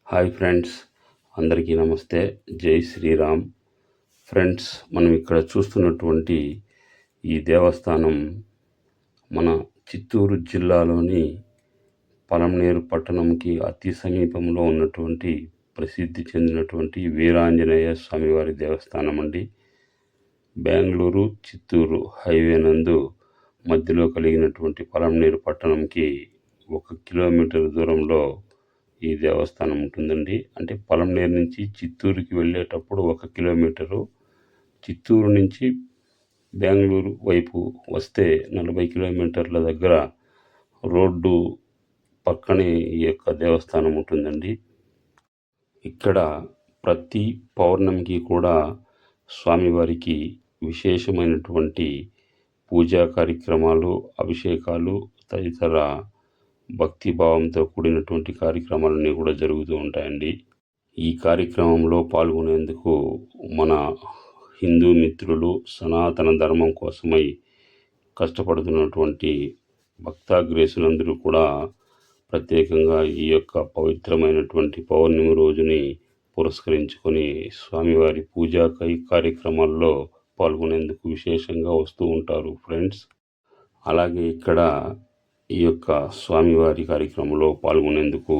Hi friends, అందరికీ నమస్తే. జై శ్రీరామ్. ఫ్రెండ్స్, మనం ఇక్కడ చూస్తున్నటువంటి ఈ దేవస్థానం మన చిత్తూరు జిల్లాలోని పలమనేరు పట్టణంకి అతి సమీపంలో ఉన్నటువంటి ప్రసిద్ధి చెందినటువంటి వీరాంజనేయ స్వామివారి దేవస్థానం అండి. బెంగళూరు చిత్తూరు హైవే నందు మధ్యలో కలిగినటువంటి పలమనేరు పట్టణంకి 1 కిలోమీటర్ దూరంలో ఈ దేవస్థానం ఉంటుందండి. అంటే పలమనేరు నుంచి చిత్తూరుకి వెళ్ళేటప్పుడు 1 కిలోమీటరు, చిత్తూరు నుంచి బెంగళూరు వైపు వస్తే 40 కిలోమీటర్ల దగ్గర రోడ్డు పక్కనే ఈ యొక్క దేవస్థానం ఉంటుందండి. ఇక్కడ ప్రతి పౌర్ణమికి కూడా స్వామివారికి విశేషమైనటువంటి పూజా కార్యక్రమాలు, అభిషేకాలు తదితర భక్తిభావంతో కూడినటువంటి కార్యక్రమాలన్నీ కూడా జరుగుతూ ఉంటాయండి. ఈ కార్యక్రమంలో పాల్గొనేందుకు మన హిందూ మిత్రులు సనాతన ధర్మం కోసమై కష్టపడుతున్నటువంటి భక్తాగ్రేసులందరూ కూడా ప్రత్యేకంగా ఈ యొక్క పవిత్రమైనటువంటి పౌర్ణమి రోజుని పురస్కరించుకొని స్వామివారి పూజా కార్యక్రమాల్లో పాల్గొనేందుకు విశేషంగా వస్తూ ఉంటారు ఫ్రెండ్స్. అలాగే ఇక్కడ ఈ యొక్క స్వామివారి కార్యక్రమంలో పాల్గొనేందుకు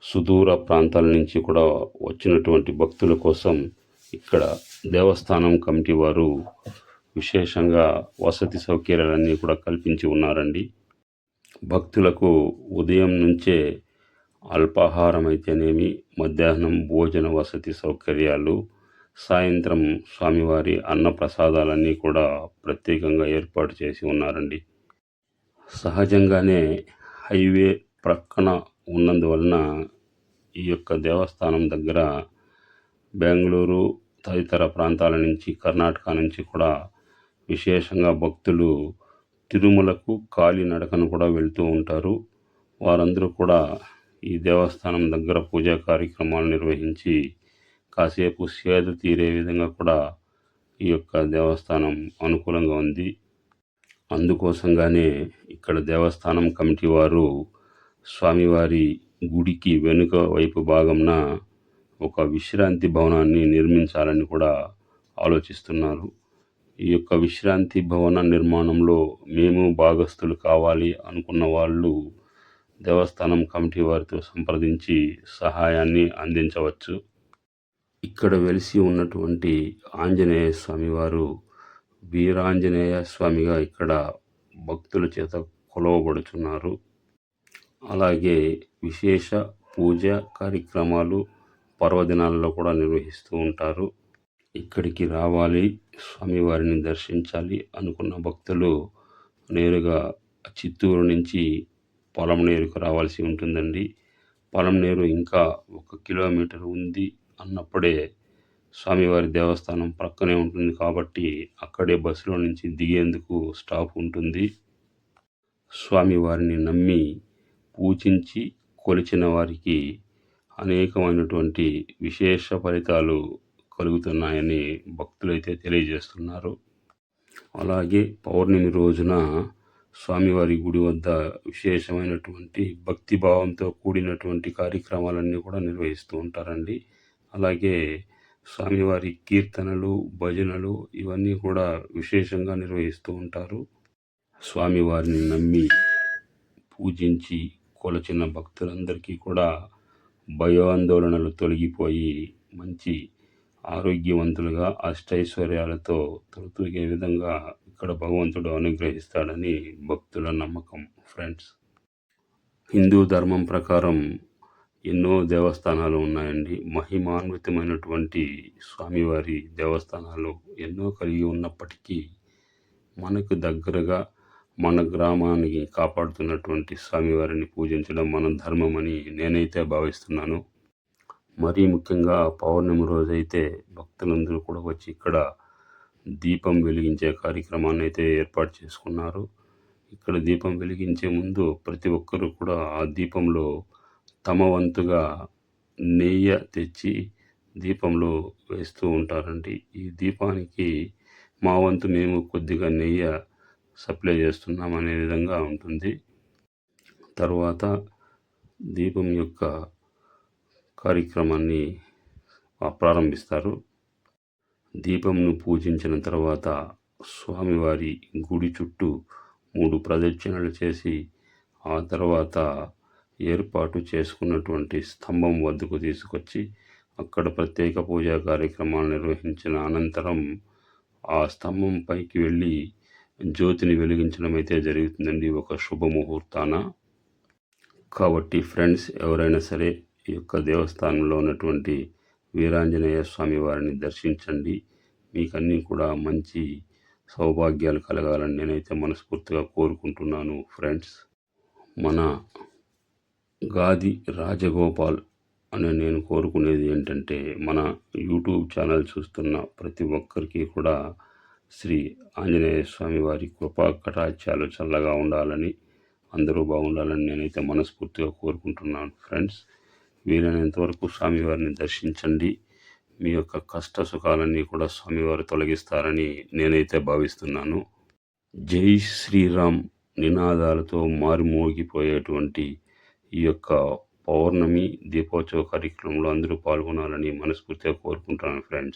సుదూర ప్రాంతాల నుంచి కూడా వచ్చినటువంటి భక్తుల కోసం ఇక్కడ దేవస్థానం కమిటీ వారు విశేషంగా వసతి సౌకర్యాలన్నీ కూడా కల్పించి ఉన్నారండి. భక్తులకు ఉదయం నుంచే అల్పాహారం అయితేనేమి, మధ్యాహ్నం భోజన వసతి సౌకర్యాలు, సాయంత్రం స్వామివారి అన్నప్రసాదాలన్నీ కూడా ప్రత్యేకంగా ఏర్పాటు చేసి ఉన్నారండి. సహజంగానే హైవే ప్రక్కన ఉన్నందువలన ఈ యొక్క దేవస్థానం దగ్గర బెంగళూరు తదితర ప్రాంతాల నుంచి, కర్ణాటక నుంచి కూడా విశేషంగా భక్తులు తిరుమలకు కాలినడకను కూడా వెళ్తూ ఉంటారు. వారందరూ కూడా ఈ దేవస్థానం దగ్గర పూజా కార్యక్రమాలు నిర్వహించి కాసేపు సేద తీరే విధంగా కూడా ఈ యొక్క దేవస్థానం అనుకూలంగా ఉంది. అందుకోసంగానే ఇక్కడ దేవస్థానం కమిటీ వారు స్వామివారి గుడికి వెనుక వైపు భాగంన ఒక విశ్రాంతి భవనాన్ని నిర్మించాలని కూడా ఆలోచిస్తున్నారు. ఈ యొక్క విశ్రాంతి భవన నిర్మాణంలో మేము భాగస్థులు కావాలి అనుకున్న వాళ్ళు దేవస్థానం కమిటీ వారితో సంప్రదించి సహాయాన్ని అందించవచ్చు. ఇక్కడ వెలిసి ఉన్నటువంటి ఆంజనేయ స్వామివారు వీరాంజనేయ స్వామిగా ఇక్కడ భక్తుల చేత కొలవబడుచున్నారు. అలాగే విశేష పూజ కార్యక్రమాలు పర్వదినాలలో కూడా నిర్వహిస్తూ ఉంటారు. ఇక్కడికి రావాలి, స్వామివారిని దర్శించాలి అనుకున్న భక్తులు నేరుగా చిత్తూరు నుంచి పలమనేరుకు రావాల్సి ఉంటుందండి. పలమనేరు ఇంకా 1 కిలోమీటర్ ఉంది అన్నప్పుడే స్వామివారి దేవస్థానం ప్రక్కనే ఉంటుంది కాబట్టి అక్కడే బస్సులో నుంచి దిగేందుకు స్టాప్ ఉంటుంది. స్వామివారిని నమ్మి పూజించి కొలిచిన వారికి అనేకమైనటువంటి విశేష ఫలితాలు కలుగుతున్నాయని భక్తులైతే తెలియజేస్తున్నారు. అలాగే పౌర్ణమి రోజున స్వామివారి గుడి వద్ద విశేషమైనటువంటి భక్తిభావంతో కూడినటువంటి కార్యక్రమాలన్నీ కూడా నిర్వహిస్తూ ఉంటారండి. అలాగే స్వామివారి కీర్తనలు, భజనలు ఇవన్నీ కూడా విశేషంగా నిర్వహిస్తూ ఉంటారు. స్వామివారిని నమ్మి పూజించి కొలచిన భక్తులందరికీ కూడా భయాందోళనలు తొలగిపోయి మంచి ఆరోగ్యవంతులుగా అష్టైశ్వర్యాలతో తొలతూగే విధంగా ఇక్కడ భగవంతుడు అనుగ్రహిస్తాడని భక్తుల నమ్మకం ఫ్రెండ్స్. హిందూ ధర్మం ప్రకారం ఎన్నో దేవస్థానాలు ఉన్నాయండి. మహిమాన్వితమైనటువంటి స్వామివారి దేవస్థానాలు ఎన్నో కలిగి ఉన్నప్పటికీ మనకు దగ్గరగా మన గ్రామానికి కాపాడుతున్నటువంటి స్వామివారిని పూజించడం మన ధర్మమని నేనైతే భావిస్తున్నాను. మరీ ముఖ్యంగా పౌర్ణమి రోజైతే భక్తులందరూ కూడా వచ్చి ఇక్కడ దీపం వెలిగించే కార్యక్రమాన్ని అయితే ఏర్పాటు చేసుకున్నారు. ఇక్కడ దీపం వెలిగించే ముందు ప్రతి ఒక్కరూ కూడా ఆ దీపంలో తమ వంతుగా నెయ్యి తెచ్చి దీపంలో వేస్తూ ఉంటారండి. ఈ దీపానికి మా వంతు మేము కొద్దిగా నెయ్యి సప్లై చేస్తున్నాం అనే విధంగా ఉంటుంది. తర్వాత దీపం యొక్క కార్యక్రమాన్ని ప్రారంభిస్తారు. దీపంను పూజించిన తర్వాత స్వామివారి గుడి చుట్టూ 3 ప్రదక్షిణలు చేసి ఆ తర్వాత ఏర్పాటు చేసుకున్నటువంటి స్తంభం వద్దకు తీసుకొచ్చి అక్కడ ప్రత్యేక పూజా కార్యక్రమాలు నిర్వహించిన అనంతరం ఆ స్తంభం పైకి వెళ్ళి జ్యోతిని వెలిగించడం అయితే జరుగుతుందండి ఒక శుభముహూర్తాన. కాబట్టి ఫ్రెండ్స్, ఎవరైనా సరే ఈ యొక్క దేవస్థానంలో ఉన్నటువంటి వీరాంజనేయ స్వామి వారిని దర్శించండి. మీకన్నీ కూడా మంచి సౌభాగ్యాలు కలగాలని నేనైతే మనస్ఫూర్తిగా కోరుకుంటున్నాను ఫ్రెండ్స్. మన గాది రాజగోపాల్ అని నేను కోరుకునేది ఏంటంటే, మన యూట్యూబ్ ఛానల్ చూస్తున్న ప్రతి ఒక్కరికి కూడా శ్రీ ఆంజనేయ స్వామి వారి కృపా కటాక్షాలు చల్లగా ఉండాలని, అందరూ బాగుండాలని నేనైతే మనస్ఫూర్తిగా కోరుకుంటున్నాను ఫ్రెండ్స్. వీలైనంత వరకు స్వామివారిని దర్శించండి. మీ యొక్క కష్ట సుఖాలన్నీ కూడా స్వామివారు తొలగిస్తారని నేనైతే భావిస్తున్నాను. జై శ్రీరామ్ నినాదాలతో మారుమోగిపోయేటువంటి ఈ యొక్క పౌర్ణమి దీపోత్సవ కార్యక్రమంలో అందరూ పాల్గొనాలని మనస్ఫూర్తిగా కోరుకుంటున్నాను ఫ్రెండ్స్.